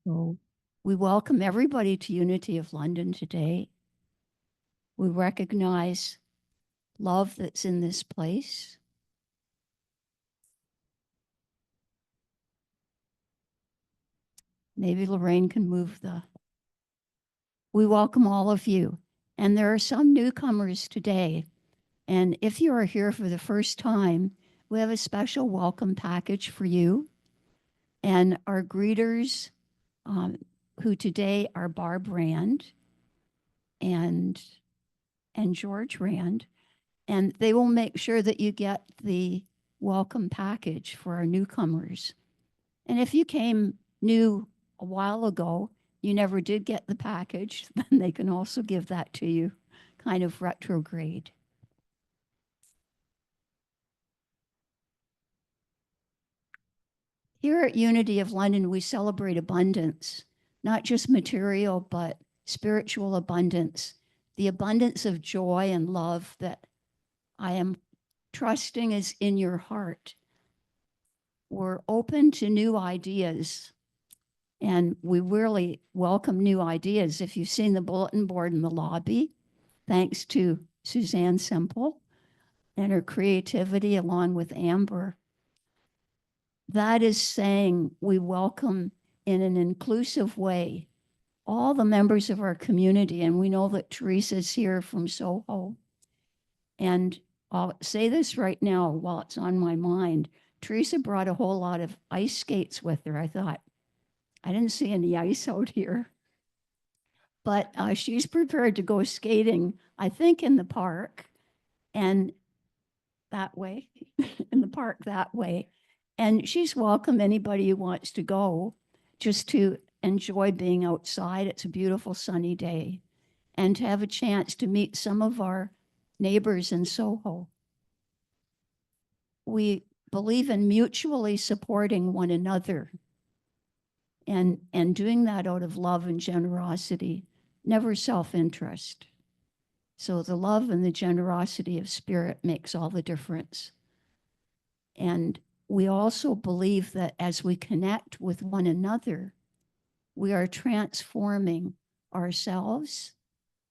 So we welcome everybody to Unity of London today. We recognize love that's in this place. Maybe Lorraine can move the. We welcome all of you. And there are some newcomers today. And if you are here for the first time, we have a special welcome package for you. And our greeters, who today are Barb Rand and George Rand, and they will make sure that you get the welcome package for our newcomers. And if you came new a while ago, you never did get the package, then they can also give that to you, kind of retrograde. Here at Unity of London, we celebrate abundance, not just material, but spiritual abundance, the abundance of joy and love that I am trusting is in your heart. We're open to new ideas, and we really welcome new ideas. If you've seen the bulletin board in the lobby, thanks to Suzanne Semple and her creativity along with Amber, that is saying we welcome in an inclusive way all the members of our community. And we know that Teresa's here from Soho. And I'll say this right now while it's on my mind. Teresa brought a whole lot of ice skates with her. I thought, I didn't see any ice out here. But she's prepared to go skating, I think, in the park and that way, in the park that way. And she's welcome anybody who wants to go just to enjoy being outside. It's a beautiful sunny day and to have a chance to meet some of our neighbors in Soho. We believe in mutually supporting one another and doing that out of love and generosity, never self-interest. So the love and the generosity of spirit makes all the difference. And we also believe that as we connect with one another, we are transforming ourselves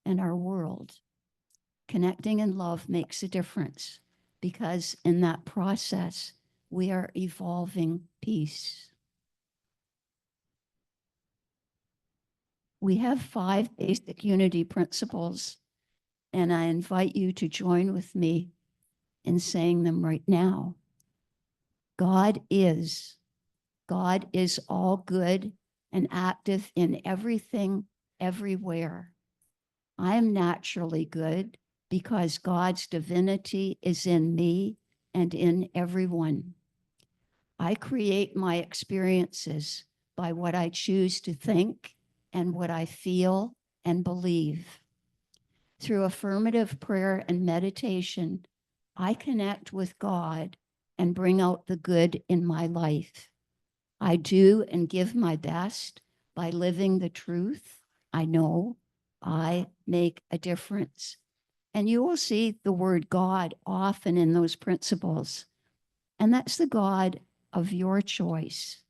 and our world. Connecting in love makes a difference because in that process, we are evolving peace. We have 5 basic unity principles, and I invite you to join with me in saying them right now. God is all good and active in everything, everywhere. I am naturally good because God's divinity is in me and in everyone. I create my experiences by what I choose to think and what I feel and believe. Through affirmative prayer and meditation, I connect with God and bring out the good in my life. I do and give my best by living the truth. I know I make a difference. And you will see the word God often in those principles. And that's the God of your choice.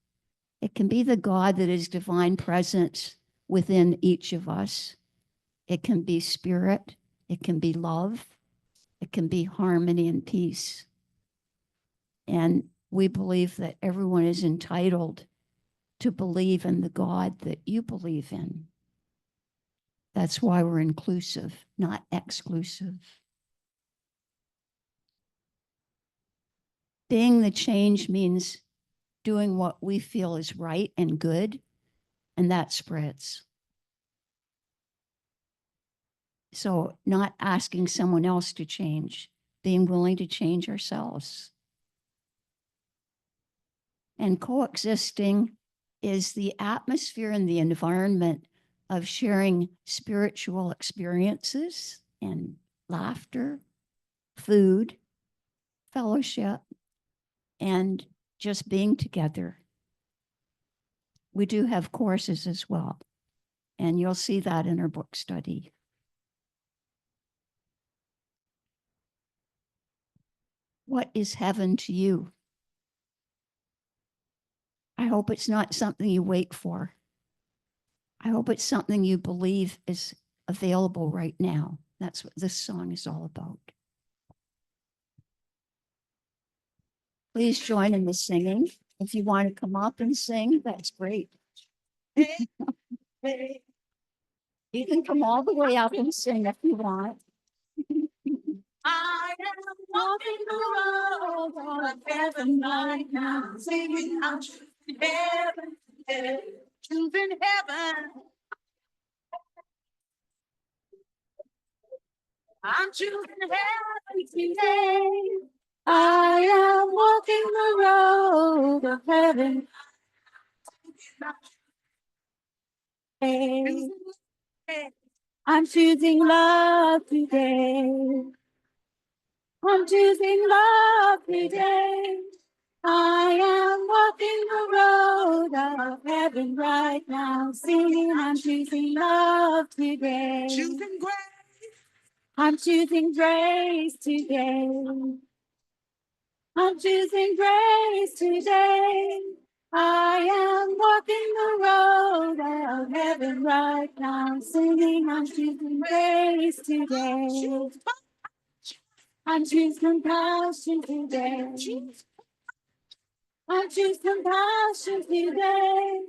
It can be the God that is divine presence within each of us. It can be spirit. It can be love. It can be harmony and peace. And we believe that everyone is entitled to believe in the God that you believe in. That's why we're inclusive, not exclusive. Being the change means doing what we feel is right and good, and that spreads. So not asking someone else to change, being willing to change ourselves. And coexisting is the atmosphere and the environment of sharing spiritual experiences and laughter, food, fellowship, and just being together. We do have courses as well, and you'll see that in our book study. What is heaven to you? I hope it's not something you wait for. I hope it's something you believe is available right now. That's what this song is all about. Please join in the singing. If you want to come up and sing, that's great. You can come all the way up and sing if you want. I am walking the road of heaven right now, singing I'm choosing heaven, choosing heaven. I'm choosing heaven today. I am walking the road of heaven. I'm choosing love today. I'm choosing love today. I am walking the road of heaven right now, singing I'm choosing love today. Choosing grace. I'm choosing grace today. I'm choosing grace today. I am walking the road of heaven right now, singing I'm choosing grace today. I'm choosing compassion today. I choose compassion today.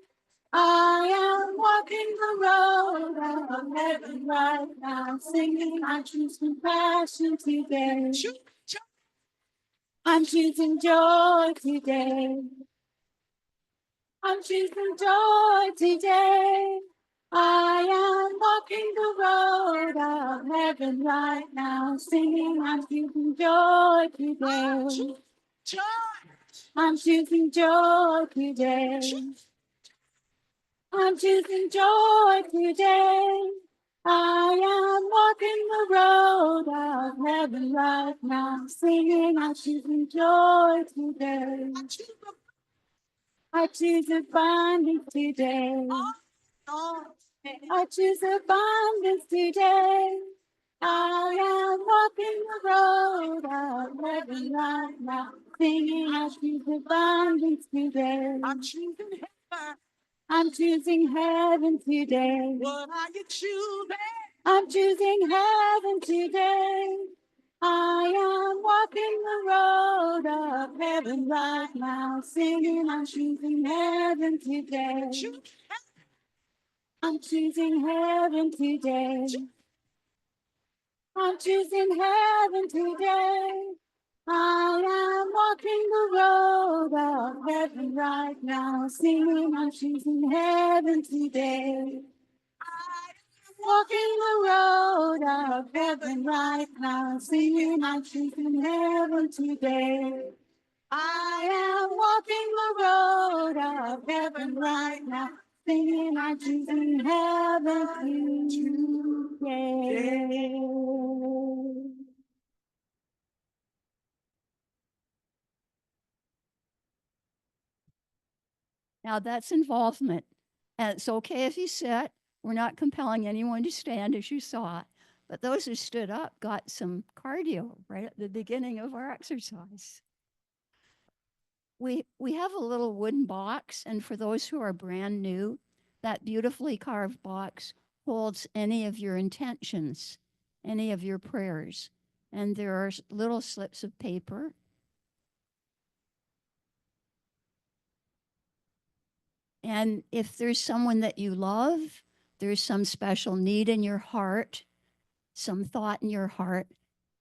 I am walking the road of heaven right now, singing I choose compassion today. I'm choosing joy today. I'm choosing joy today. I am walking the road of heaven right now, singing I'm choosing joy today. I'm choosing joy today. I'm choosing joy today. I am walking the road of heaven right now, singing I'm choosing joy today. I choose abundance today. I choose abundance today. I am walking the road of heaven right now, singing I choose abundance today. I'm choosing heaven. I'm choosing heaven today. What are you choosing? I'm choosing heaven today. I am walking the road of heaven right now, singing I'm choosing heaven today. I'm choosing heaven today. I'm choosing heaven today. I am walking the road of heaven right now, singing I'm choosing heaven today. Walking the road of heaven right now, singing I'm choosing heaven today. I am walking the road of heaven right now, singing I'm choosing heaven today. Now that's involvement. And it's okay if you sit. We're not compelling anyone to stand, as you saw. But those who stood up got some cardio right at the beginning of our exercise. We have a little wooden box, and for those who are brand new, that beautifully carved box holds any of your intentions, any of your prayers. And there are little slips of paper. And if there's someone that you love, there's some special need in your heart, some thought in your heart,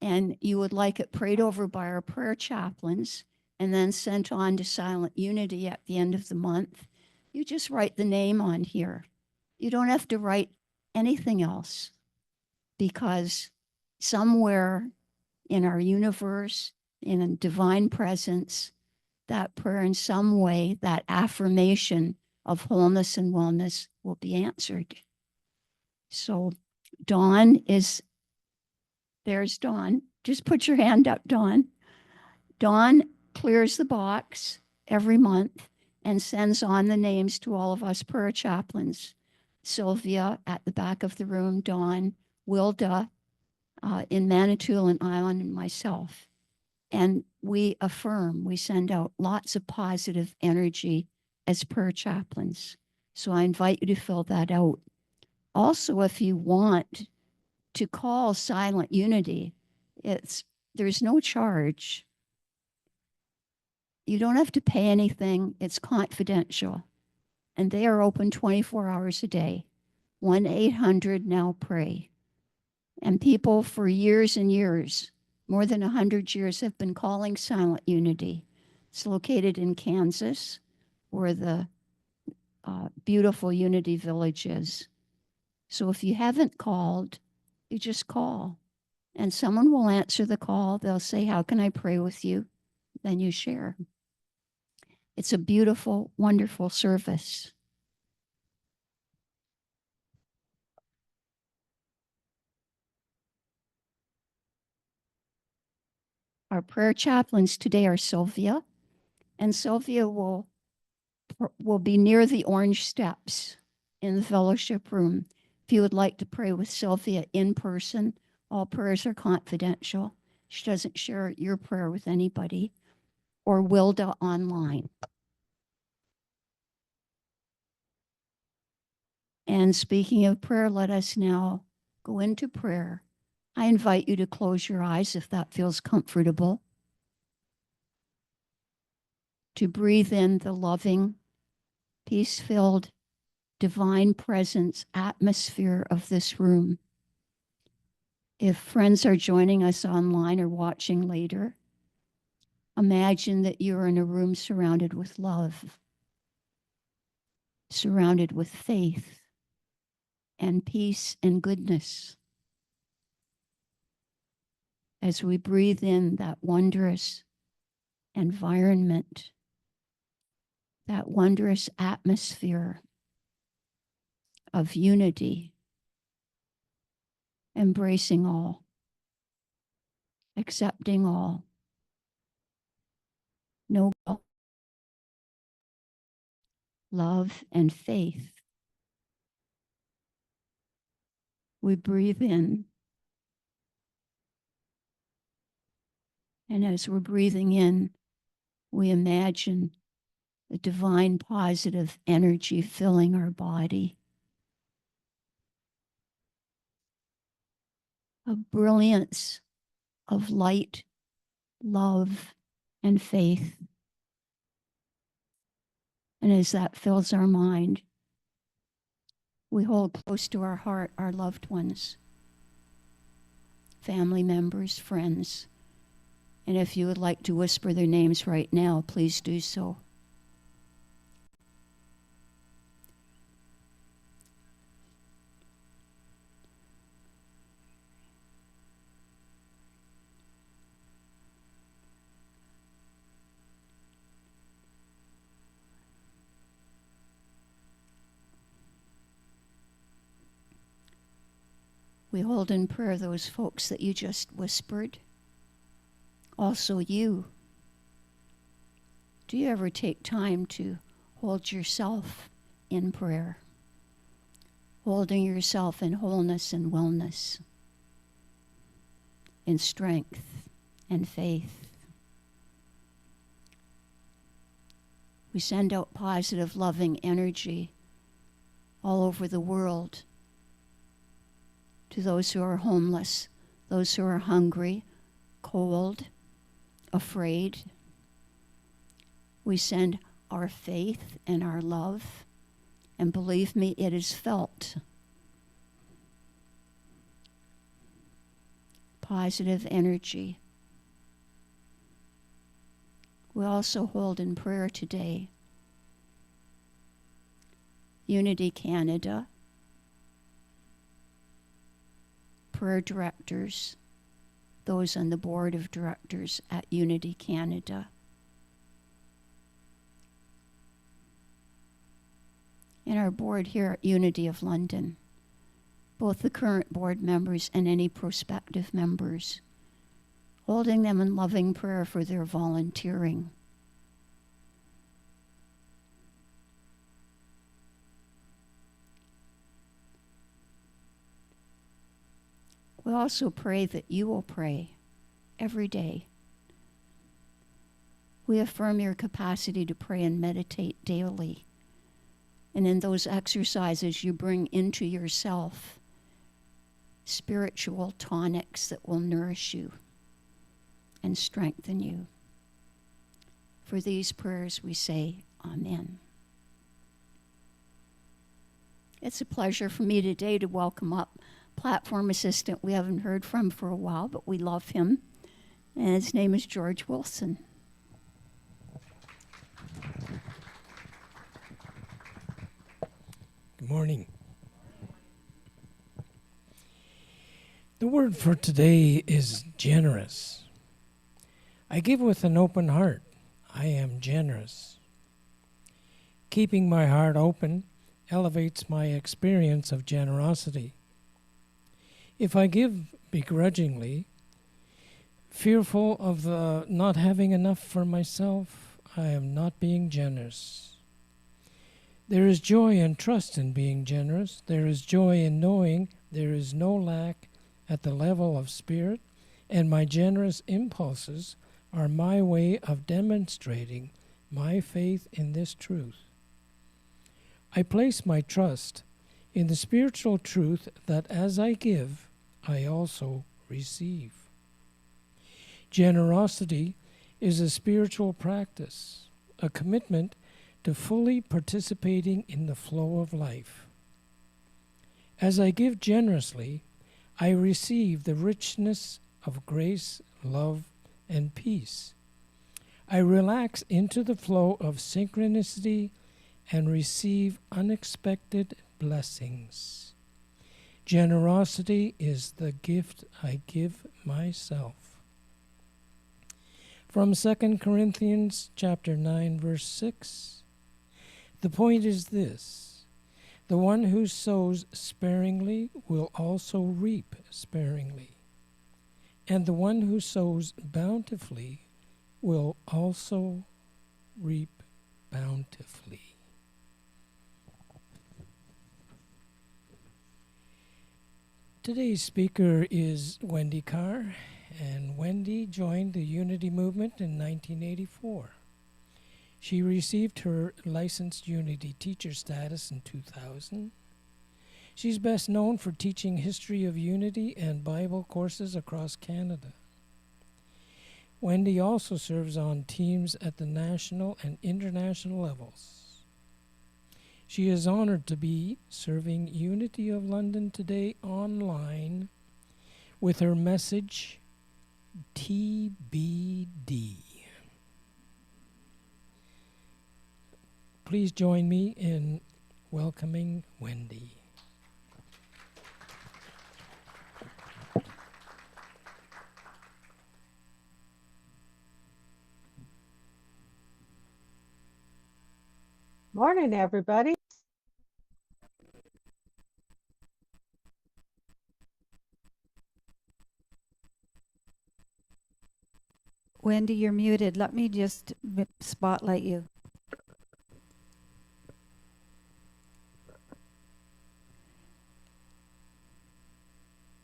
and you would like it prayed over by our prayer chaplains and then sent on to Silent Unity at the end of the month, you just write the name on here. You don't have to write anything else, because somewhere in our universe, in a divine presence, that prayer in some way, that affirmation of wholeness and wellness will be answered. So there's Dawn. Just put your hand up, Dawn. Dawn clears the box every month and sends on the names to all of us prayer chaplains. Sylvia at the back of the room, Dawn, Wilda in Manitoulin Island, and myself. And we affirm, we send out lots of positive energy as prayer chaplains. So I invite you to fill that out. Also, if you want to call Silent Unity, there's no charge. You don't have to pay anything. It's confidential. And they are open 24 hours a day. 1-800-NOW-PRAY. And people for years and years, more than 100 years, have been calling Silent Unity. It's located in Kansas, where the beautiful Unity Village is. So if you haven't called, you just call. And someone will answer the call. They'll say, "How can I pray with you?" Then you share. It's a beautiful, wonderful service. Our prayer chaplains today are Sylvia, and Sylvia will be near the orange steps in the fellowship room. If you would like to pray with Sylvia in person, all prayers are confidential. She doesn't share your prayer with anybody, or Wilda online. And speaking of prayer, let us now go into prayer. I invite you to close your eyes if that feels comfortable, to breathe in the loving, peace-filled, divine presence atmosphere of this room. If friends are joining us online or watching later, imagine that you're in a room surrounded with love, surrounded with faith and peace and goodness. As we breathe in that wondrous environment, that wondrous atmosphere of unity, embracing all, accepting all, no love and faith. We breathe in, and as we're breathing in, we imagine the divine positive energy filling our body. A brilliance of light, love, and faith. And as that fills our mind, we hold close to our heart our loved ones, family members, friends. And if you would like to whisper their names right now, please do so. We hold in prayer those folks that you just whispered. Also you. Do you ever take time to hold yourself in prayer? Holding yourself in wholeness and wellness, in strength and faith. We send out positive, loving energy all over the world to those who are homeless, those who are hungry, cold, afraid. We send our faith and our love, and believe me, it is felt. Positive energy. We also hold in prayer today Unity Canada, prayer directors, those on the board of directors at Unity Canada, and our board here at Unity of London, both the current board members and any prospective members, holding them in loving prayer for their volunteering. We also pray that you will pray every day. We affirm your capacity to pray and meditate daily And in those exercises, you bring into yourself spiritual tonics that will nourish you and strengthen you. For these prayers we say, Amen. It's a pleasure for me today to welcome up platform assistant we haven't heard from for a while, but we love him. And his name is George Wilson. Good morning. The word for today is generous. I give with an open heart. I am generous. Keeping my heart open elevates my experience of generosity. If I give begrudgingly, fearful of not having enough for myself, I am not being generous. There is joy and trust in being generous. There is joy in knowing there is no lack at the level of spirit, and my generous impulses are my way of demonstrating my faith in this truth. I place my trust in the spiritual truth that as I give, I also receive. Generosity is a spiritual practice, a commitment to fully participating in the flow of life. As I give generously, I receive the richness of grace, love, and peace. I relax into the flow of synchronicity and receive unexpected blessings. Generosity is the gift I give myself. From 2 Corinthians chapter 9, verse 6, the point is this: the one who sows sparingly will also reap sparingly, and the one who sows bountifully will also reap bountifully. Today's speaker is Wendy Carr, and Wendy joined the Unity Movement in 1984. She received her licensed Unity teacher status in 2000. She's best known for teaching history of Unity and Bible courses across Canada. Wendy also serves on teams at the national and international levels. She is honored to be serving Unity of London today online with her message, TBD. Please join me in welcoming Wendy. Morning, everybody. Wendy, you're muted. Let me just spotlight you.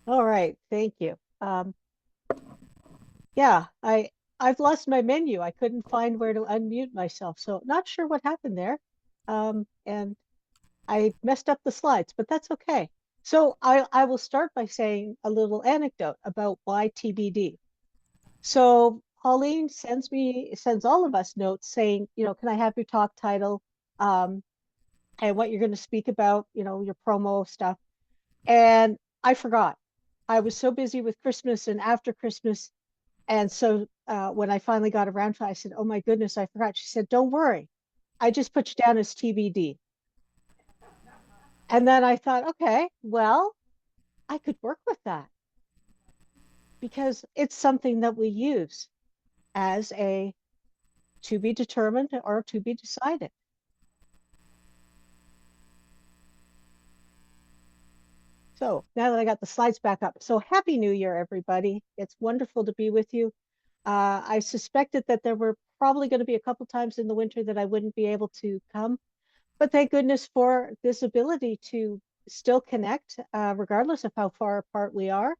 All right, thank you. Yeah, I've lost my menu. I couldn't find where to unmute myself, so not sure what happened there. And I messed up the slides, but that's okay. So I will start by saying a little anecdote about why TBD. So Pauline sends all of us notes saying, can I have your talk title, and what you're going to speak about, your promo stuff. And I forgot. I was so busy with Christmas and after Christmas. And so when I finally got around to it, I said, oh my goodness, I forgot. She said, don't worry. I just put you down as TBD. And then I thought, okay, well, I could work with that because it's something that we use as a to be determined or to be decided. So now that I got the slides back up, so Happy New Year, everybody. It's wonderful to be with you. I suspected that there were probably going to be a couple times in the winter that I wouldn't be able to come, but thank goodness for this ability to still connect, regardless of how far apart we are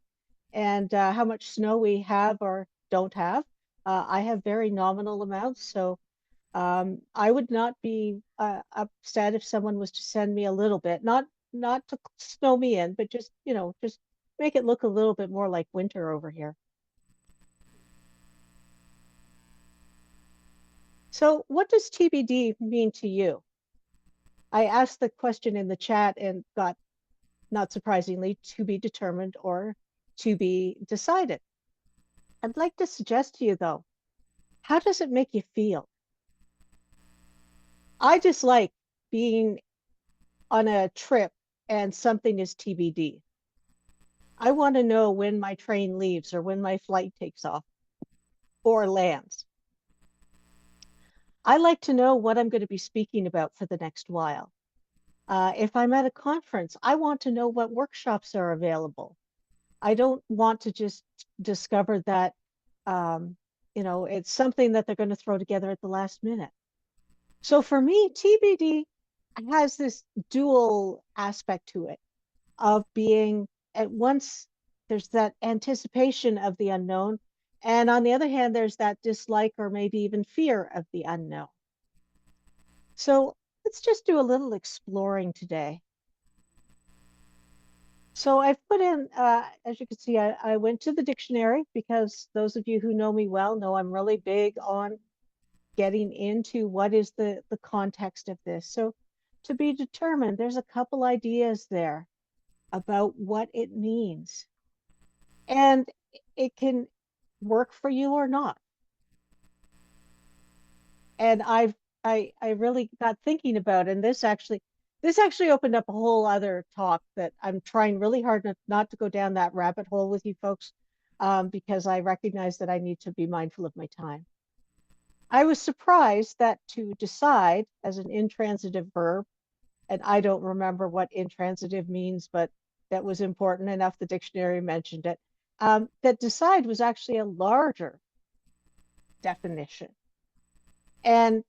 and how much snow we have or don't have. I have very nominal amounts, so I would not be upset if someone was to send me a little bit, not to snow me in, but just, just make it look a little bit more like winter over here. So what does TBD mean to you? I asked the question in the chat and got, not surprisingly, to be determined or to be decided. I'd like to suggest to you, though, how does it make you feel? I dislike being on a trip and something is TBD. I want to know when my train leaves or when my flight takes off or lands. I like to know what I'm going to be speaking about for the next while. If I'm at a conference, I want to know what workshops are available. I don't want to just discover that, it's something that they're going to throw together at the last minute. So for me, TBD has this dual aspect to it of being at once, there's that anticipation of the unknown. And on the other hand, there's that dislike or maybe even fear of the unknown. So let's just do a little exploring today. So I've put in, as you can see, I went to the dictionary because those of you who know me well know I'm really big on getting into what is the context of this. So to be determined, there's a couple ideas there about what it means. And it can work for you or not. And I really got thinking about it, and this actually opened up a whole other talk that I'm trying really hard not to go down that rabbit hole with you folks, because I recognize that I need to be mindful of my time. I was surprised that to decide as an intransitive verb, and I don't remember what intransitive means, but that was important enough the dictionary mentioned it, that decide was actually a larger definition. And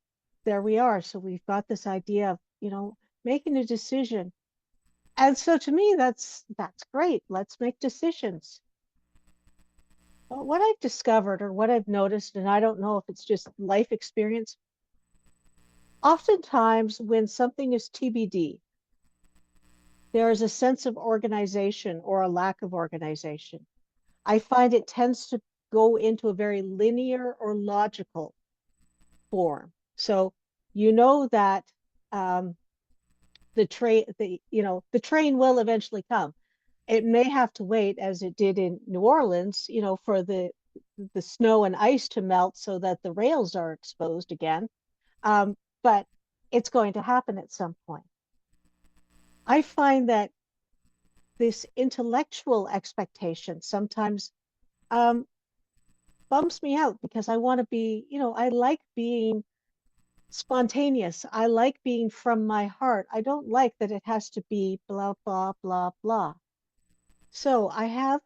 there we are. So we've got this idea of, making a decision. And so to me, that's great. Let's make decisions. But what I've discovered or what I've noticed, and I don't know if it's just life experience, oftentimes when something is TBD, there is a sense of organization or a lack of organization. I find it tends to go into a very linear or logical form. So you know that the train will eventually come. It may have to wait, as it did in New Orleans, for the snow and ice to melt so that the rails are exposed again. But it's going to happen at some point. I find that this intellectual expectation sometimes bumps me out because I want to be, I like being spontaneous. I like being from my heart. I don't like that it has to be blah, blah, blah, blah. So I have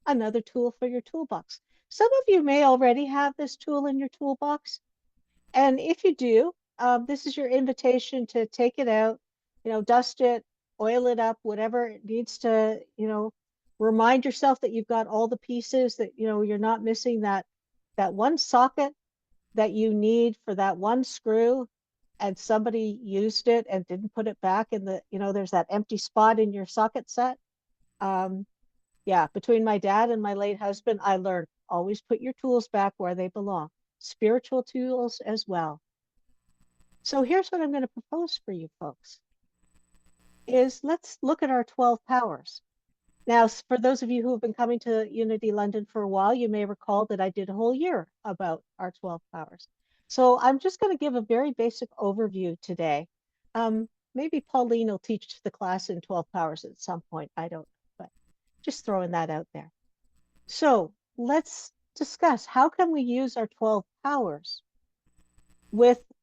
another tool for your toolbox. Some of you may already have this tool in your toolbox. And if you do, this is your invitation to take it out, dust it, oil it up, whatever it needs to, remind yourself that you've got all the pieces, that, you're not missing that one socket that you need for that one screw, and somebody used it and didn't put it back in the, there's that empty spot in your socket set. Yeah, between my dad and my late husband, I learned always put your tools back where they belong, spiritual tools as well. So here's what I'm going to propose for you folks is let's look at our 12 powers. Now, for those of you who have been coming to Unity London for a while, you may recall that I did a whole year about our 12 powers. So I'm just going to give a very basic overview today. Maybe Pauline will teach the class in 12 powers at some point. I don't know, but just throwing that out there. So let's discuss how can we use our 12 powers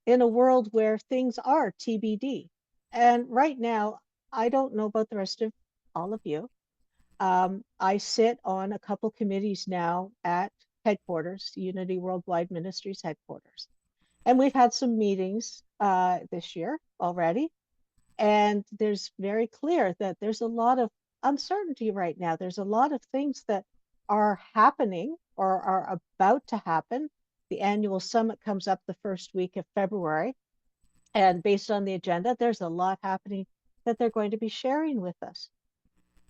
in a world where things are TBD. And right now, I don't know about the rest of all of you. I sit on a couple committees now at headquarters, Unity Worldwide Ministries headquarters. And we've had some meetings this year already. And there's very clear that there's a lot of uncertainty right now. There's a lot of things that are happening or are about to happen The annual summit comes up the first week of February. And based on the agenda, there's a lot happening that they're going to be sharing with us.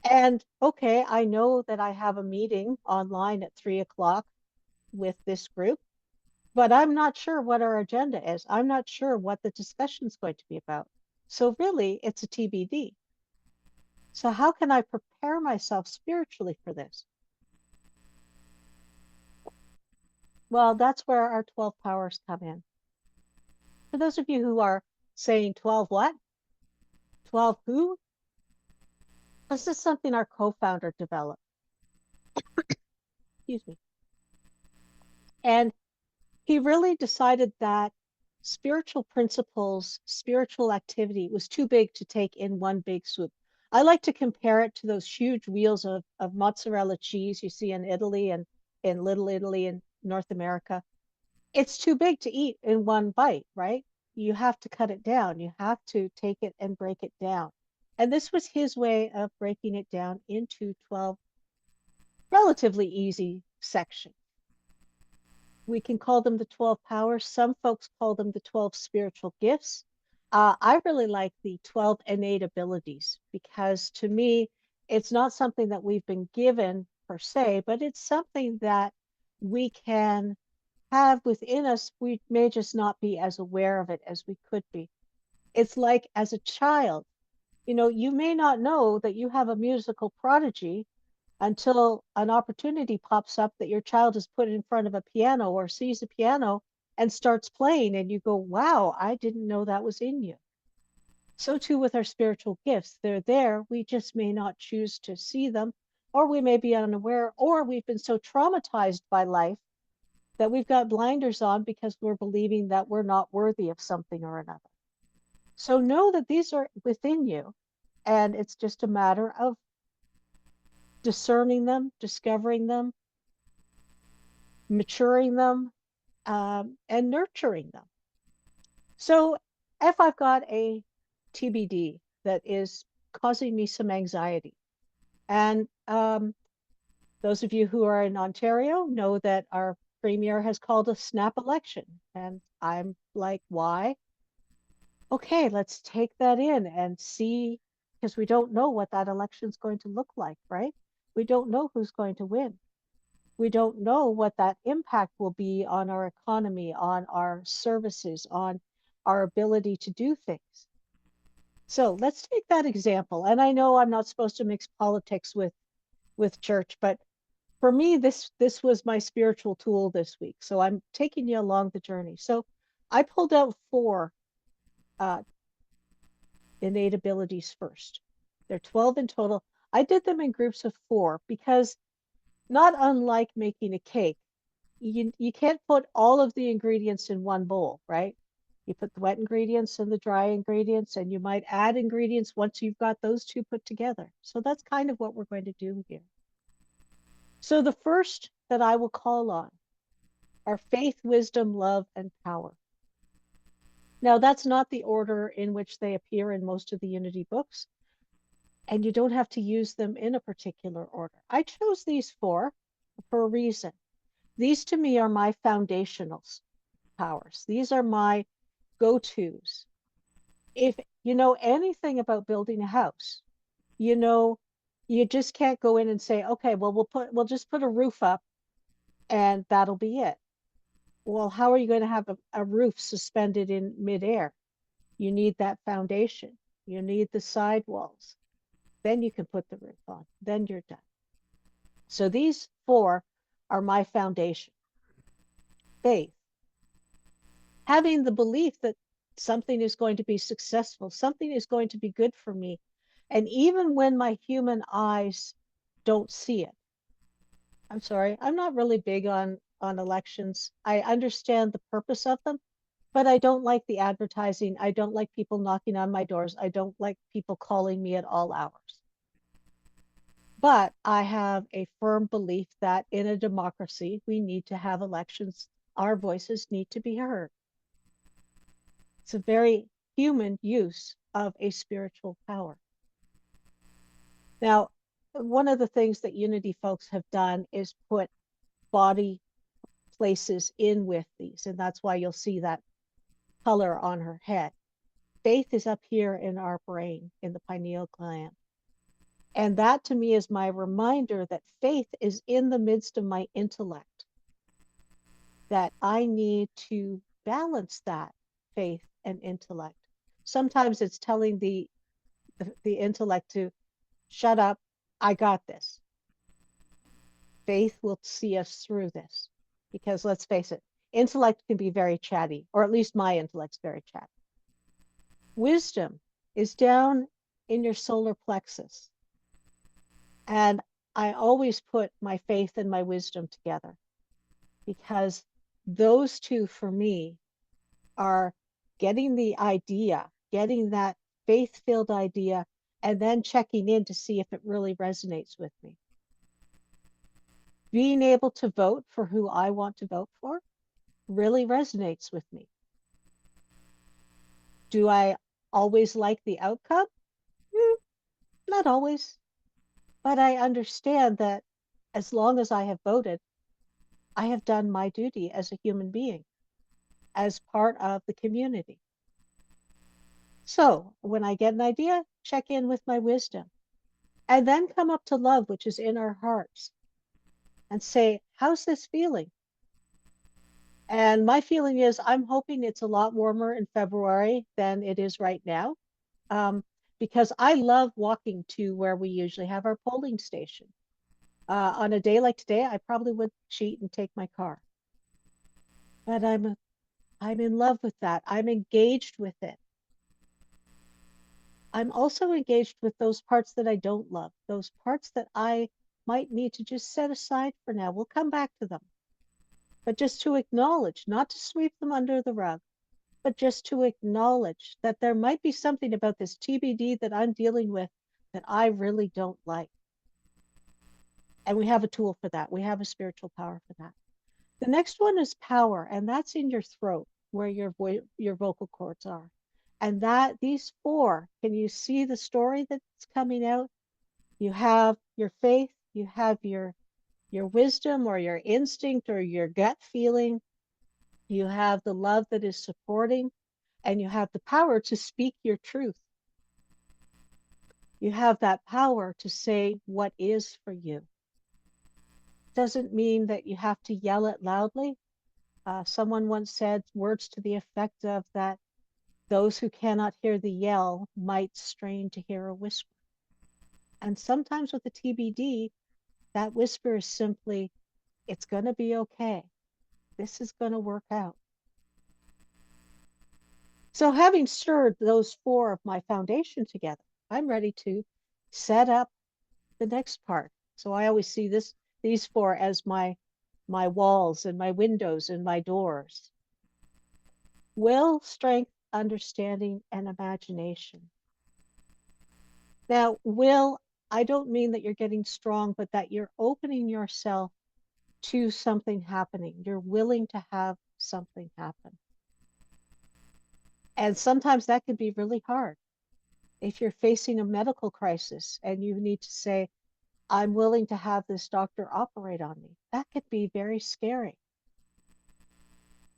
And okay, I know that I have a meeting online at 3 o'clock with this group, but I'm not sure what our agenda is. I'm not sure what the discussion is going to be about. So really, it's a TBD. So how can I prepare myself spiritually for this? Well, that's where our 12 powers come in. For those of you who are saying 12 what? 12 who? This is something our co-founder developed. Excuse me. And he really decided that spiritual principles, spiritual activity was too big to take in one big swoop. I like to compare it to those huge wheels of mozzarella cheese you see in Italy and in Little Italy in North America. It's too big to eat in one bite, right? You have to cut it down. You have to take it and break it down. And this was his way of breaking it down into 12 relatively easy sections. We can call them the 12 powers. Some folks call them the 12 spiritual gifts. I really like the 12 innate abilities because to me, it's not something that we've been given per se, but it's something that we can have within us. We may just not be as aware of it as we could be. It's like as a child, you may not know that you have a musical prodigy until an opportunity pops up that your child is put in front of a piano or sees a piano and starts playing, and you go, wow, I didn't know that was in you. So too with our spiritual gifts. They're there. We just may not choose to see them, or we may be unaware, or we've been so traumatized by life that we've got blinders on because we're believing that we're not worthy of something or another. So know that these are within you, and it's just a matter of discerning them, discovering them, maturing them, and nurturing them. So if I've got a TBD that is causing me some anxiety, and those of you who are in Ontario know that our premier has called a snap election, and I'm like, why? Okay, let's take that in and see, because we don't know what that election is going to look like, right? We don't know who's going to win. We don't know what that impact will be on our economy, on our services, on our ability to do things. So let's take that example. And I know I'm not supposed to mix politics with church, but for me, this was my spiritual tool this week. So I'm taking you along the journey. So I pulled out 4 innate abilities first. They're 12 in total. I did them in groups of 4 because not unlike making a cake, you can't put all of the ingredients in one bowl, right? You put the wet ingredients and the dry ingredients, and you might add ingredients once you've got those 2 put together. So that's kind of what we're going to do here. So the first that I will call on are faith, wisdom, love, and power. Now, that's not the order in which they appear in most of the Unity books, and you don't have to use them in a particular order. I chose these 4 for a reason. These to me are my foundational powers. These are my go-tos. If you know anything about building a house, you just can't go in and say, okay, well, we'll just put a roof up and that'll be it. Well, how are you going to have a roof suspended in midair? You need that foundation. You need the sidewalls. Then you can put the roof on. Then you're done. So these 4 are my foundation. Faith. Having the belief that something is going to be successful, something is going to be good for me. And even when my human eyes don't see it. I'm sorry, I'm not really big on elections. I understand the purpose of them, but I don't like the advertising. I don't like people knocking on my doors. I don't like people calling me at all hours. But I have a firm belief that in a democracy, we need to have elections. Our voices need to be heard. It's a very human use of a spiritual power. Now, one of the things that Unity folks have done is put body, places in with these, and that's why you'll see that color on her head. Faith is up here in our brain, in the pineal gland. And that to me is my reminder that faith is in the midst of my intellect, that I need to balance that faith and intellect. Sometimes it's telling the intellect to shut up, I got this. Faith will see us through this, because let's face it, intellect can be very chatty, or at least my intellect's very chatty. Wisdom is down in your solar plexus. And I always put my faith and my wisdom together, because those two for me are getting the idea, getting that faith-filled idea, and then checking in to see if it really resonates with me. Being able to vote for who I want to vote for really resonates with me. Do I always like the outcome? Not always. But I understand that as long as I have voted, I have done my duty as a human being, as part of the community. So when I get an idea, check in with my wisdom, and then come up to love, which is in our hearts, and say, how's this feeling? And my feeling is I'm hoping it's a lot warmer in February than it is right now, because I love walking to where we usually have our polling station. On a day like today, I probably would cheat and take my car. But I'm in love with that. I'm engaged with it. I'm also engaged with those parts that I don't love, those parts that I might need to just set aside for now. We'll come back to them. But just to acknowledge, not to sweep them under the rug, but just to acknowledge that there might be something about this TBD that I'm dealing with that I really don't like. And we have a tool for that. We have a spiritual power for that. The next one is power, and that's in your throat, where your vocal cords are. And these four, can you see the story that's coming out? You have your faith, you have your wisdom or your instinct or your gut feeling, you have the love that is supporting, and you have the power to speak your truth. You have that power to say what is for you. Doesn't mean that you have to yell it loudly. Someone once said words to the effect of that those who cannot hear the yell might strain to hear a whisper. And sometimes with the TBD, that whisper is simply, it's going to be okay. This is going to work out. So having stirred those four of my foundation together, I'm ready to set up the next part. So I always see these four as my walls and my windows and my doors. Will, strength, understanding, and imagination. Now, will, I don't mean that you're getting strong, but that you're opening yourself to something happening. You're willing to have something happen. And sometimes that can be really hard. If you're facing a medical crisis and you need to say, I'm willing to have this doctor operate on me, that could be very scary.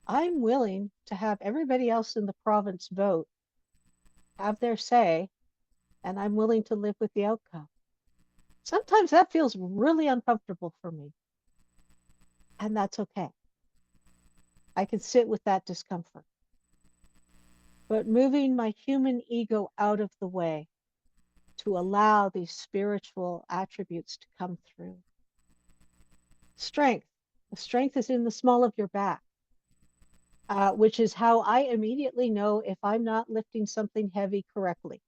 I'm willing to have everybody else in the province vote, have their say, and I'm willing to live with the outcome. Sometimes that feels really uncomfortable for me, and that's okay. I can sit with that discomfort. But moving my human ego out of the way to allow these spiritual attributes to come through. Strength. The strength is in the small of your back. Which is how I immediately know if I'm not lifting something heavy correctly,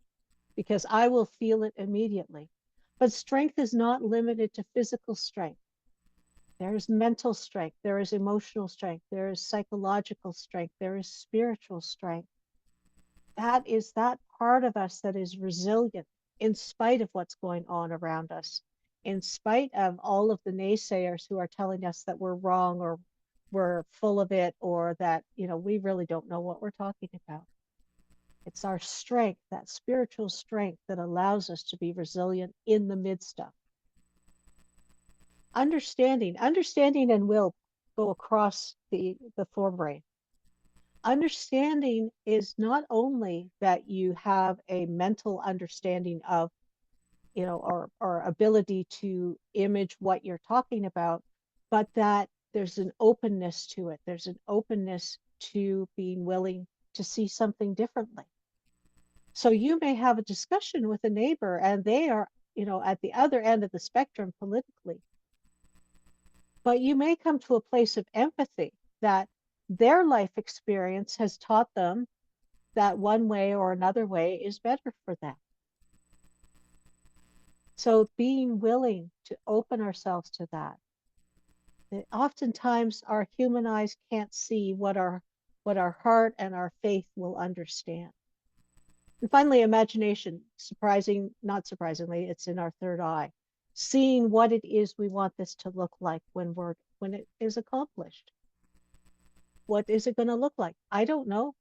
because I will feel it immediately. But strength is not limited to physical strength. There is mental strength, there is emotional strength, there is psychological strength, there is spiritual strength. That is that part of us that is resilient in spite of what's going on around us, in spite of all of the naysayers who are telling us that we're wrong or we're full of it, or that, we really don't know what we're talking about. It's our strength, that spiritual strength, that allows us to be resilient in the midst of. Understanding and will go across the forebrain. Understanding is not only that you have a mental understanding of, or ability to image what you're talking about, but that there's an openness to it. There's an openness to being willing to see something differently. So you may have a discussion with a neighbor and they are, at the other end of the spectrum politically, but you may come to a place of empathy that their life experience has taught them that one way or another way is better for them. So being willing to open ourselves to that. Oftentimes our human eyes can't see what our heart and our faith will understand. And finally, imagination, not surprisingly, it's in our third eye, seeing what it is we want this to look like when it is accomplished. What is it going to look like? I don't know.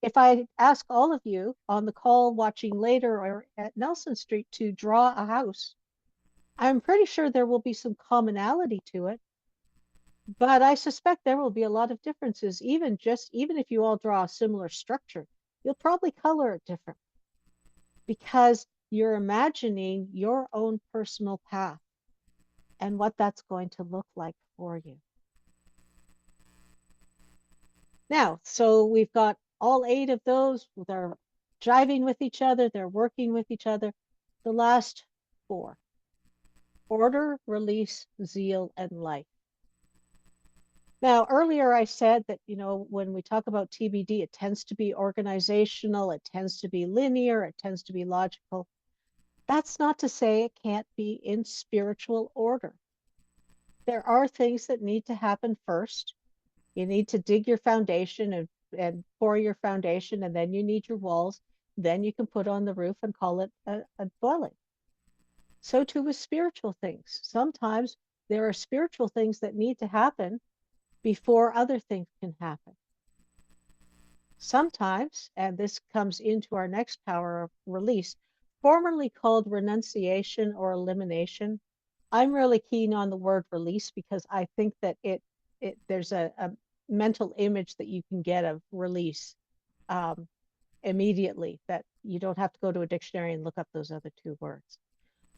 If I ask all of you on the call watching later or at Nelson Street to draw a house, I'm pretty sure there will be some commonality to it, but I suspect there will be a lot of differences. Even if you all draw a similar structure, you'll probably color it different because you're imagining your own personal path and what that's going to look like for you. Now, so we've got all 8 of those. They're jiving with each other. They're working with each other. The last 4: order, release, zeal, and life. Now, earlier I said that, when we talk about TBD, it tends to be organizational, it tends to be linear, it tends to be logical. That's not to say it can't be in spiritual order. There are things that need to happen first. You need to dig your foundation and pour your foundation, and then you need your walls. Then you can put on the roof and call it a dwelling. So too with spiritual things. Sometimes there are spiritual things that need to happen before other things can happen. Sometimes, and this comes into our next power of release, formerly called renunciation or elimination. I'm really keen on the word release because I think that there's a mental image that you can get of release immediately, that you don't have to go to a dictionary and look up those other 2 words.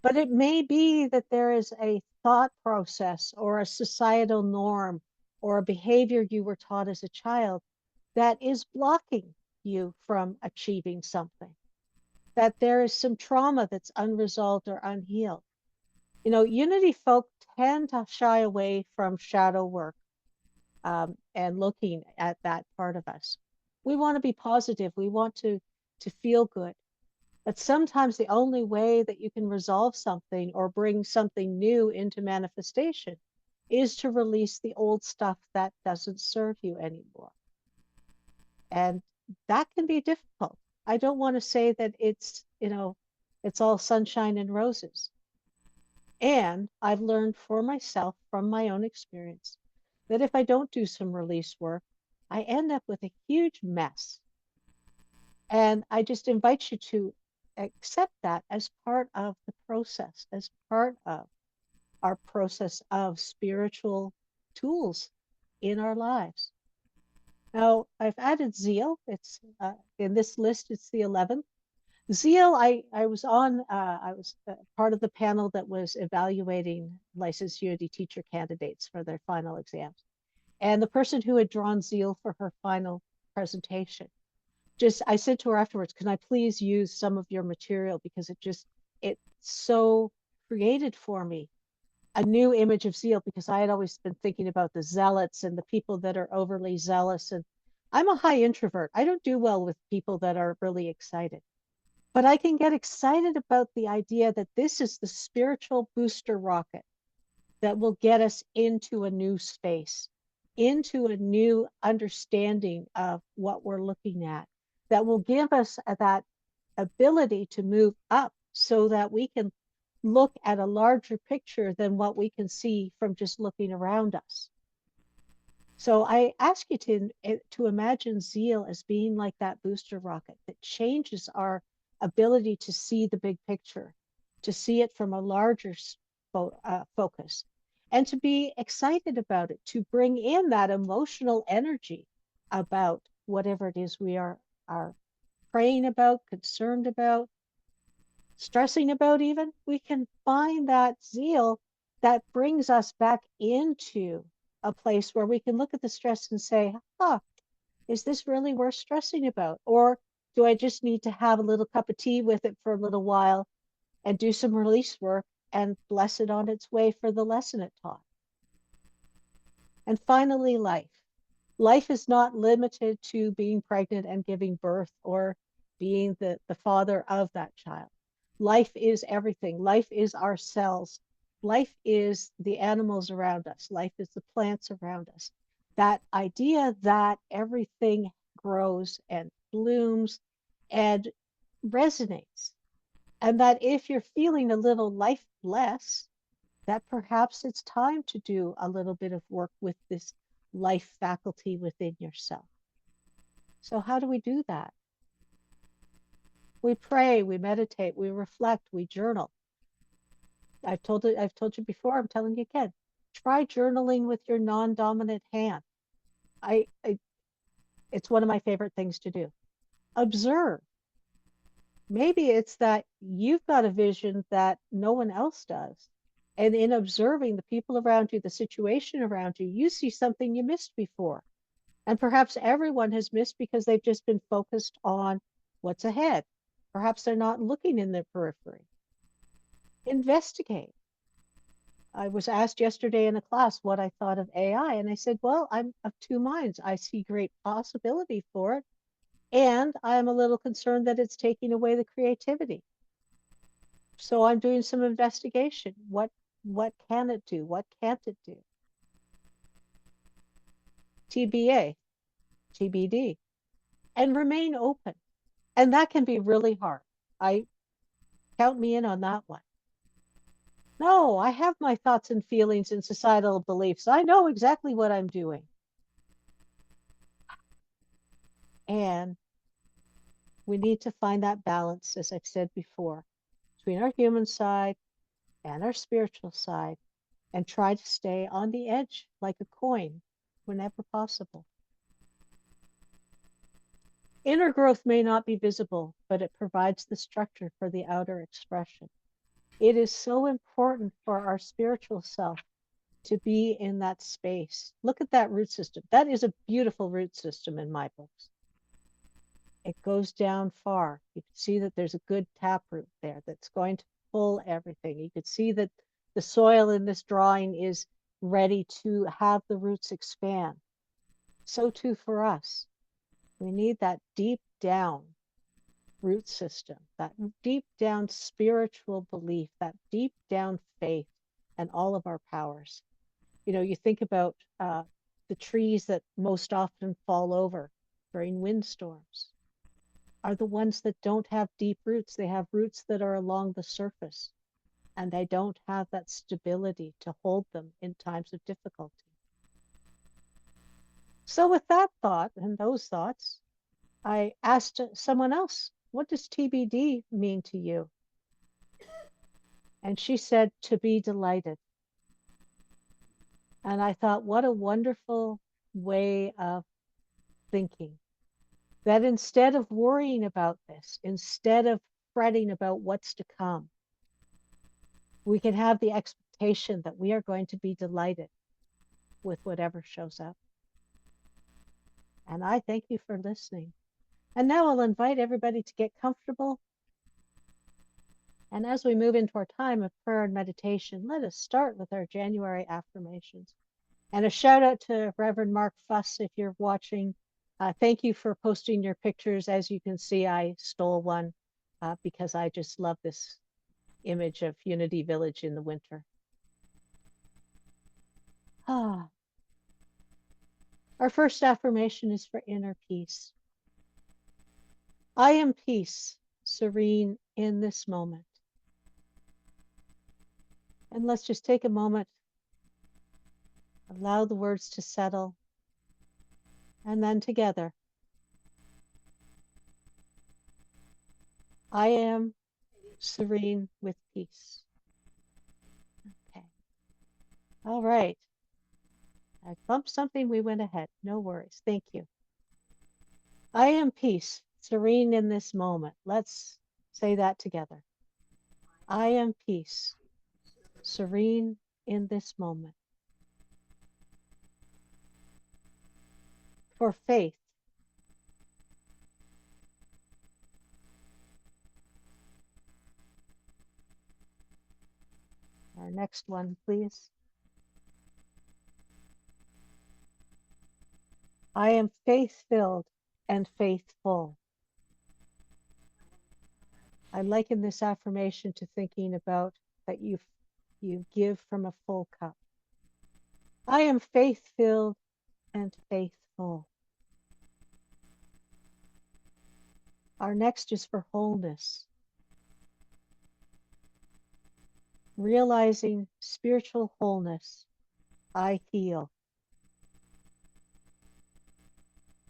But it may be that there is a thought process or a societal norm or a behavior you were taught as a child that is blocking you from achieving something, that there is some trauma that's unresolved or unhealed. Unity folk tend to shy away from shadow work and looking at that part of us. We want to be positive. We want to feel good. But sometimes the only way that you can resolve something or bring something new into manifestation is to release the old stuff that doesn't serve you anymore. And that can be difficult. I don't want to say that it's all sunshine and roses. And I've learned for myself from my own experience that if I don't do some release work, I end up with a huge mess. And I just invite you to accept that as part of the process, as part of our process of spiritual tools in our lives. Now, I've added zeal. It's in this list, it's the 11th. Zeal, I was part of the panel that was evaluating licensed Unity teacher candidates for their final exams. And the person who had drawn zeal for her final presentation, I said to her afterwards, can I please use some of your material, because it so created for me a new image of zeal, because I had always been thinking about the zealots and the people that are overly zealous. And I'm a high introvert. I don't do well with people that are really excited. But I can get excited about the idea that this is the spiritual booster rocket that will get us into a new space, into a new understanding of what we're looking at, that will give us that ability to move up so that we can look at a larger picture than what we can see from just looking around us. So I ask you to imagine zeal as being like that booster rocket that changes our ability to see the big picture, to see it from a larger focus. and to be excited about it, to bring in that emotional energy about whatever it is we are praying about, concerned about, stressing about even. We can find that zeal that brings us back into a place where we can look at the stress and say, is this really worth stressing about? Or do I just need to have a little cup of tea with it for a little while and do some release work and bless it on its way for the lesson it taught? And finally, life. Life is not limited to being pregnant and giving birth or being the father of that child. Life is everything. Life is our cells. Life is the animals around us. Life is the plants around us. That idea that everything grows and blooms and resonates. And that if you're feeling a little lifeless, that perhaps it's time to do a little bit of work with this life faculty within yourself. So how do we do that? We pray, we meditate, we reflect, we journal. I've told you before, I'm telling you again. Try journaling with your non-dominant hand. It's one of my favorite things to do. Observe. Maybe it's that you've got a vision that no one else does. And in observing the people around you, the situation around you, you see something you missed before. And perhaps everyone has missed because they've just been focused on what's ahead. Perhaps they're not looking in their periphery. Investigate. I was asked yesterday in a class what I thought of AI, and I said, well, I'm of two minds. I see great possibility for it, and I'm a little concerned that it's taking away the creativity. So I'm doing some investigation. What can it do? What can't it do? TBA, TBD, and remain open. And that can be really hard. Count me in on that one. No, I have my thoughts and feelings and societal beliefs. I know exactly what I'm doing. And we need to find that balance, as I've said before, between our human side and our spiritual side, and try to stay on the edge like a coin whenever possible. Inner growth may not be visible, but it provides the structure for the outer expression. It is so important for our spiritual self to be in that space. Look at that root system. That is a beautiful root system in my books. It goes down far. You can see that there's a good taproot there that's going to pull everything. You can see that the soil in this drawing is ready to have the roots expand. So too for us. We need that deep down root system, that deep down spiritual belief, that deep down faith and all of our powers. You know, you think about the trees that most often fall over during windstorms are the ones that don't have deep roots. They have roots that are along the surface, and they don't have that stability to hold them in times of difficulty. So with that thought and those thoughts, I asked someone else, what does TBD mean to you? And she said, to be delighted. And I thought, what a wonderful way of thinking. That instead of worrying about this, instead of fretting about what's to come, we can have the expectation that we are going to be delighted with whatever shows up. And I thank you for listening. And now I'll invite everybody to get comfortable. And as we move into our time of prayer and meditation, let us start with our January affirmations. And a shout out to Reverend Mark Fuss if you're watching. Thank you for posting your pictures. As you can see, I stole one because I just love this image of Unity Village in the winter. Our first affirmation is for inner peace. I am peace, serene in this moment. And let's just take a moment, allow the words to settle, and then together. I am serene with peace. Okay. All right. I bumped something, we went ahead. No worries. Thank you. I am peace, serene in this moment. Let's say that together. I am peace, serene in this moment. For faith, our next one, please. I am faith-filled and faithful. I liken this affirmation to thinking about that you give from a full cup. I am faith-filled and faithful. Our next is for wholeness. Realizing spiritual wholeness, I heal.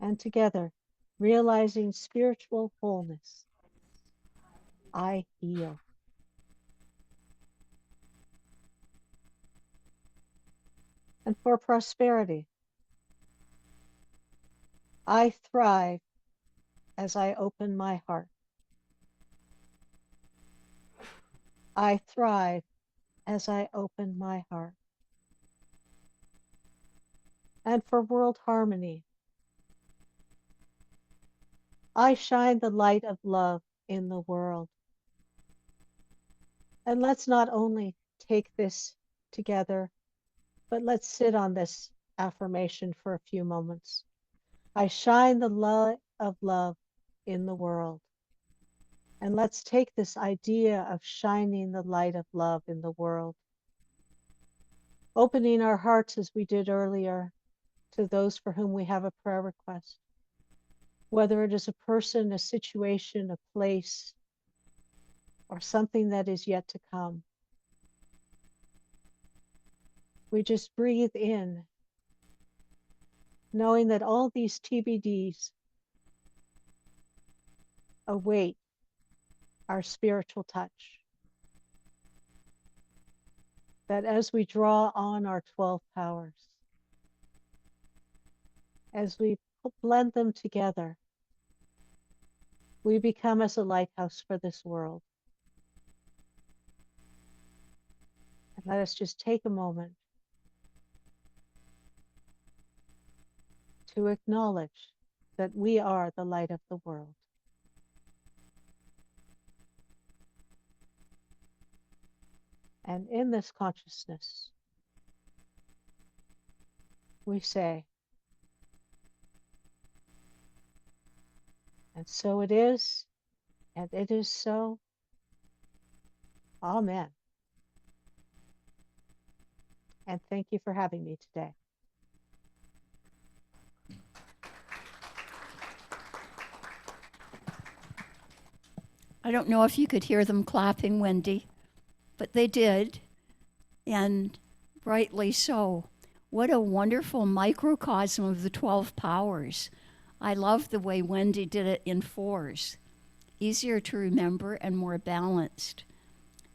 And together, realizing spiritual wholeness, I heal. And for prosperity, I thrive as I open my heart. I thrive as I open my heart. And for world harmony, I shine the light of love in the world. And let's not only take this together, but let's sit on this affirmation for a few moments. I shine the light of love in the world. And let's take this idea of shining the light of love in the world, opening our hearts as we did earlier to those for whom we have a prayer request, whether it is a person, a situation, a place, or something that is yet to come. We just breathe in, knowing that all these TBDs await our spiritual touch. That as we draw on our 12 powers, as we blend them together, we become as a lighthouse for this world. And let us just take a moment to acknowledge that we are the light of the world. And in this consciousness, we say, and so it is, and it is so. Amen. And thank you for having me today. I don't know if you could hear them clapping, Wendy, but they did, and rightly so. What a wonderful microcosm of the 12 powers. I love the way Wendy did it in fours. Easier to remember and more balanced.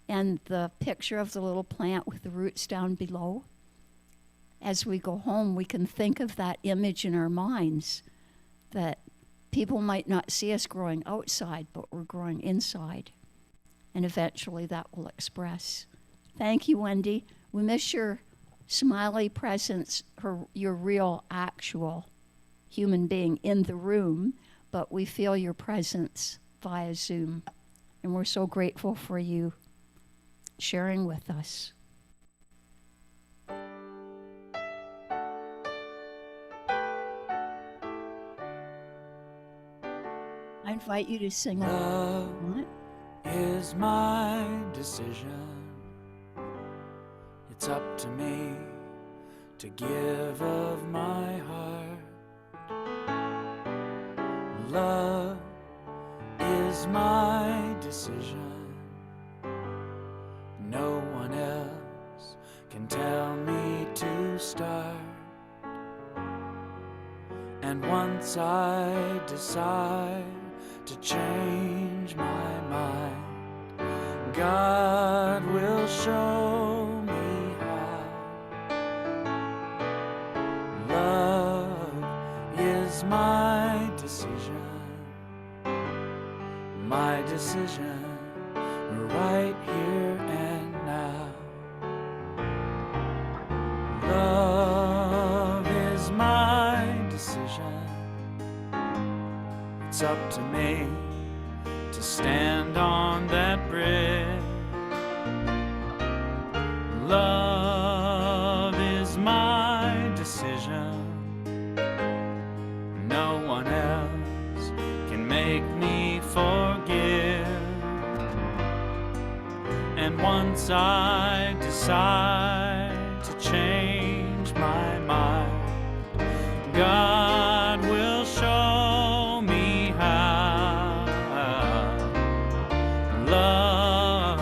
And the picture of the little plant with the roots down below. As we go home, we can think of that image in our minds, that people might not see us growing outside, but we're growing inside. And eventually that will express. Thank you, Wendy. We miss your smiley presence, your real, actual human being in the room, but we feel your presence via Zoom. And we're so grateful for you sharing with us. I invite you to sing along. Is my decision. It's up to me to give of my heart. Love is my decision. No one else can tell me to start. And once I decide to change my mind, God will show me how. my decision. My decision, right here and now. Love is my decision. It's up to me to stand on that bridge. Love is my decision. No one else can make me forgive. And once I decide to change my mind, God will show me how. Love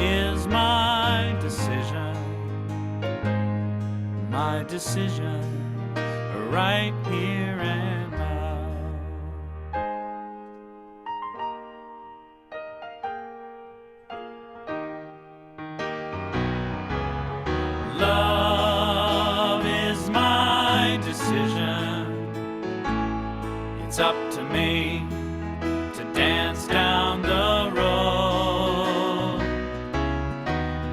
is my decision. My decision, right here and now. Love is my decision. It's up to me to dance down the road.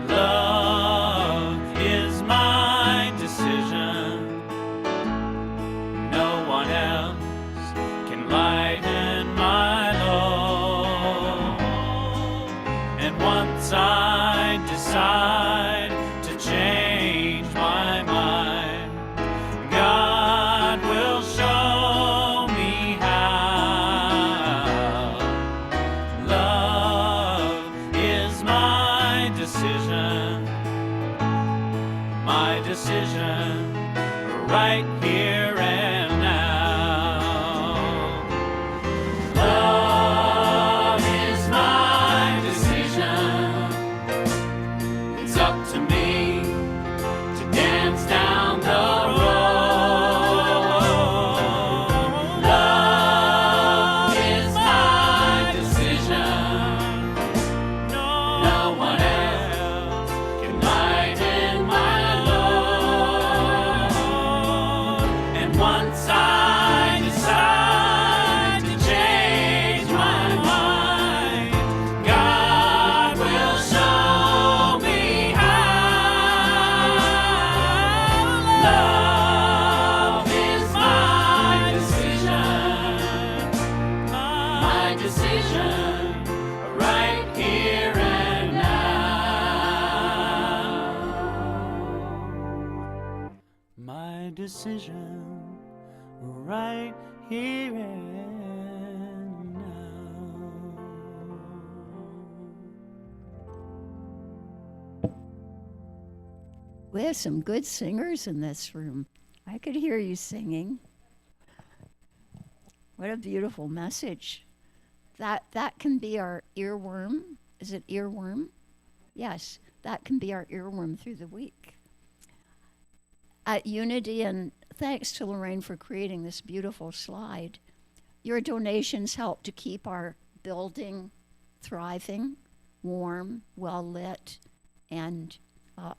Love is my decision. No one else can lighten my load. And once I decide to change my mind, God will show me how. Love is my decision. My decision, right here and now. Love is my decision. It's up to me to dance down the road. Love is my decision. No one else can lighten my load. And once I decide to change my mind, God will show me how. Love is my decision. My decision, right here and now. My decision, right here and now. We have some good singers in this room. I could hear you singing. What a beautiful message. That can be our earworm. Is it earworm? Yes, that can be our earworm through the week. At Unity, and thanks to Lorraine for creating this beautiful slide, your donations help to keep our building thriving, warm, well lit, and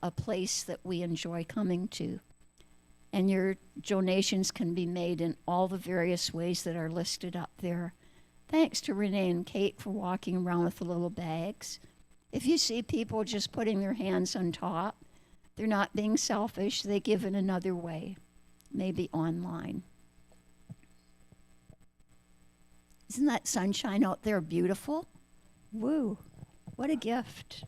a place that we enjoy coming to. And your donations can be made in all the various ways that are listed up there. Thanks to Renee and Kate for walking around with the little bags. If you see people just putting their hands on top, they're not being selfish. They give in another way, maybe online. Isn't that sunshine out there beautiful? Woo, what a gift.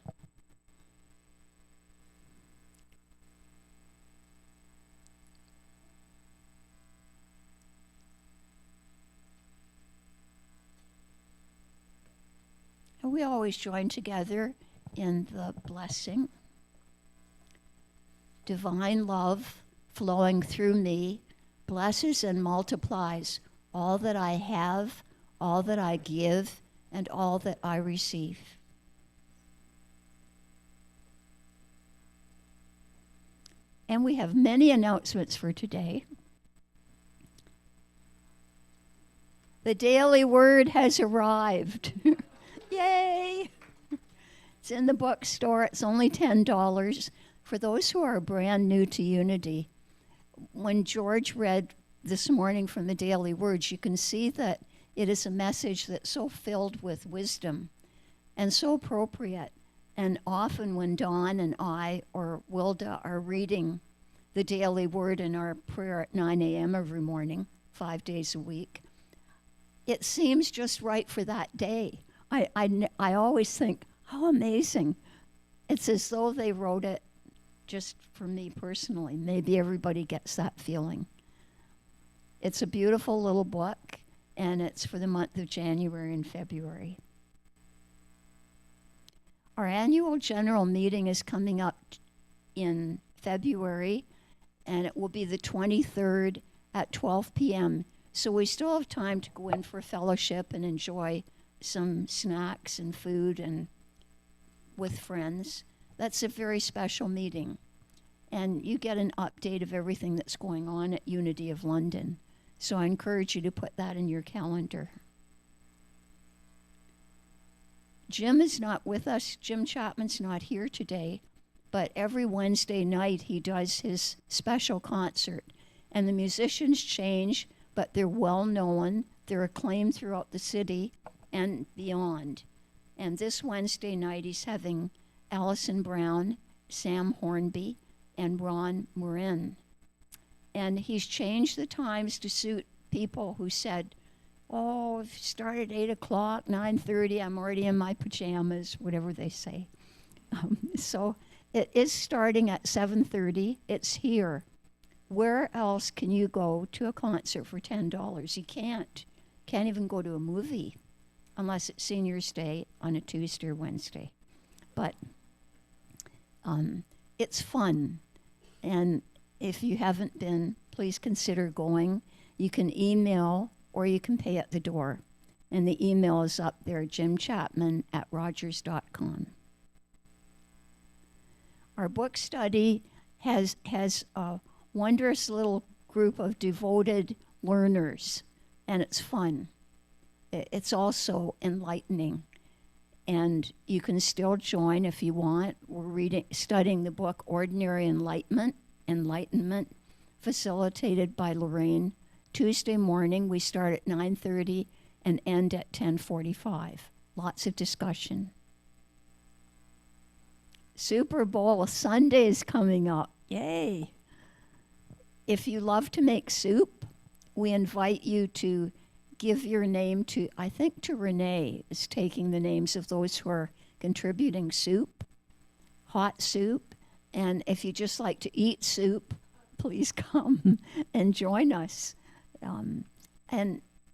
And we always join together in the blessing. Divine love flowing through me blesses and multiplies all that I have, all that I give, and all that I receive. And we have many announcements for today. The Daily Word has arrived. Yay! It's in the bookstore. It's only $10. For those who are brand new to Unity, when George read this morning from the Daily Words, you can see that it is a message that's so filled with wisdom and so appropriate. And often when Dawn and I or Wilda are reading the Daily Word in our prayer at 9 a.m. every morning, 5 days a week, it seems just right for that day. I always think, how amazing. It's as though they wrote it just for me personally. Maybe everybody gets that feeling. It's a beautiful little book, and it's for the month of January and February. Our annual general meeting is coming up in February, and it will be the 23rd at 12 p.m. So we still have time to go in for fellowship and enjoy some snacks and food and with friends. That's a very special meeting. And you get an update of everything that's going on at Unity of London. So I encourage you to put that in your calendar. Jim is not with us. Jim Chapman's not here today, but every Wednesday night he does his special concert. And the musicians change, but they're well known. They're acclaimed throughout the city and beyond. And this Wednesday night he's having Alison Brown, Sam Hornby, and Ron Morin. And he's changed the times to suit people who said, oh, if you start at 8 o'clock, 9:30, I'm already in my pajamas, whatever they say. So it is starting at 7:30. It's here. Where else can you go to a concert for $10? You can't. Can't even go to a movie unless it's Senior's Day on a Tuesday or Wednesday. But it's fun. And if you haven't been, please consider going. You can email or you can pay at the door. And the email is up there, jimchapman@rogers.com. Our book study has a wondrous little group of devoted learners, and it's fun. It's also enlightening. And you can still join if you want. We're studying the book Ordinary Enlightenment, facilitated by Lorraine. Tuesday morning, we start at 9:30 and end at 10:45. Lots of discussion. Super Bowl Sunday is coming up. Yay! If you love to make soup, we invite you to give your name to, I think to Renee is taking the names of those who are contributing soup, hot soup. And if you just like to eat soup, please come and join us. And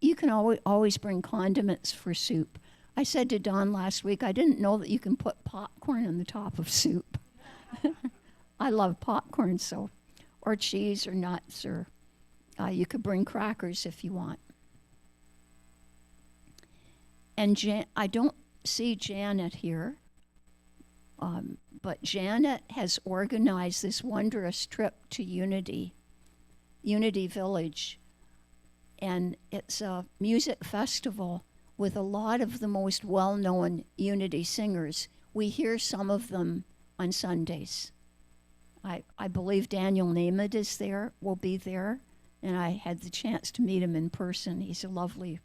you can always bring condiments for soup. I said to Don last week, I didn't know that you can put popcorn on the top of soup. I love popcorn, so, or cheese or nuts, or you could bring crackers if you want. And I don't see Janet here, but Janet has organized this wondrous trip to Unity Village. And it's a music festival with a lot of the most well-known Unity singers. We hear some of them on Sundays. I believe Daniel Nemeth will be there, and I had the chance to meet him in person. He's a lovely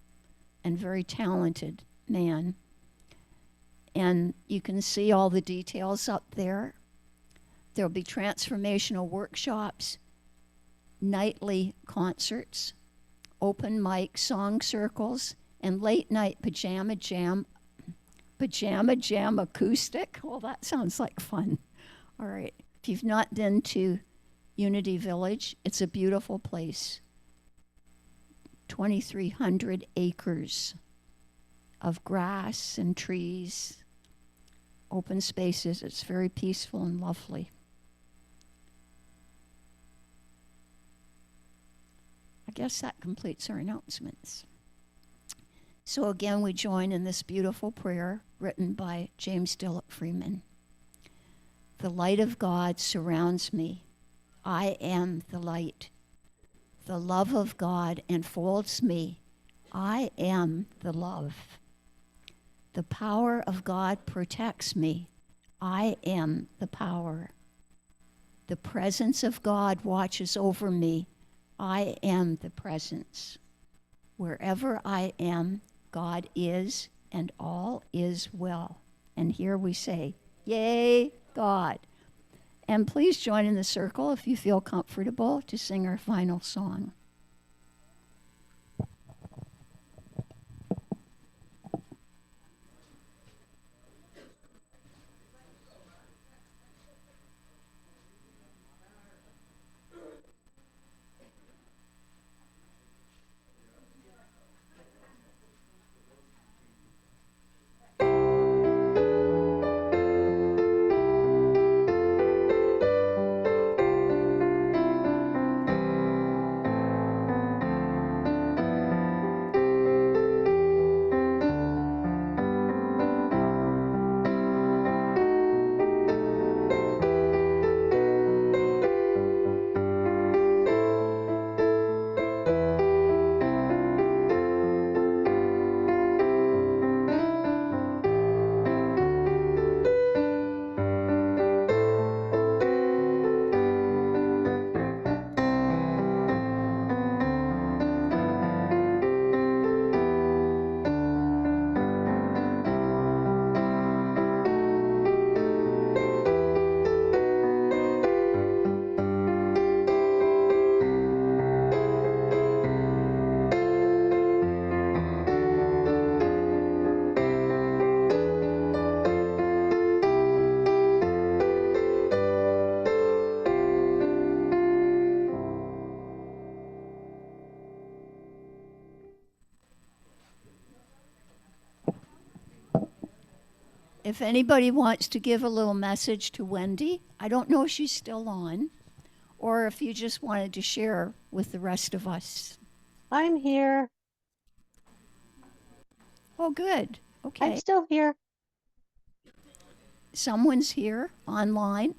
and very talented man. And you can see all the details up there. There'll be transformational workshops, nightly concerts, open mic song circles, and late night pajama jam acoustic. Well, that sounds like fun. All right. If you've not been to Unity Village, it's a beautiful place. 2,300 acres of grass and trees, open spaces. It's very peaceful and lovely. I guess that completes our announcements. So again, we join in this beautiful prayer written by James Dillett Freeman. The light of God surrounds me. I am the light. The love of God enfolds me. I am the love. The power of God protects me. I am the power. The presence of God watches over me. I am the presence. Wherever I am, God is, and all is well. And here we say, Yay, God. And please join in the circle if you feel comfortable to sing our final song. If anybody wants to give a little message to Wendy, I don't know if she's still on, or if you just wanted to share with the rest of us. I'm here. Oh, good. I'm Okay. still here. Someone's here online.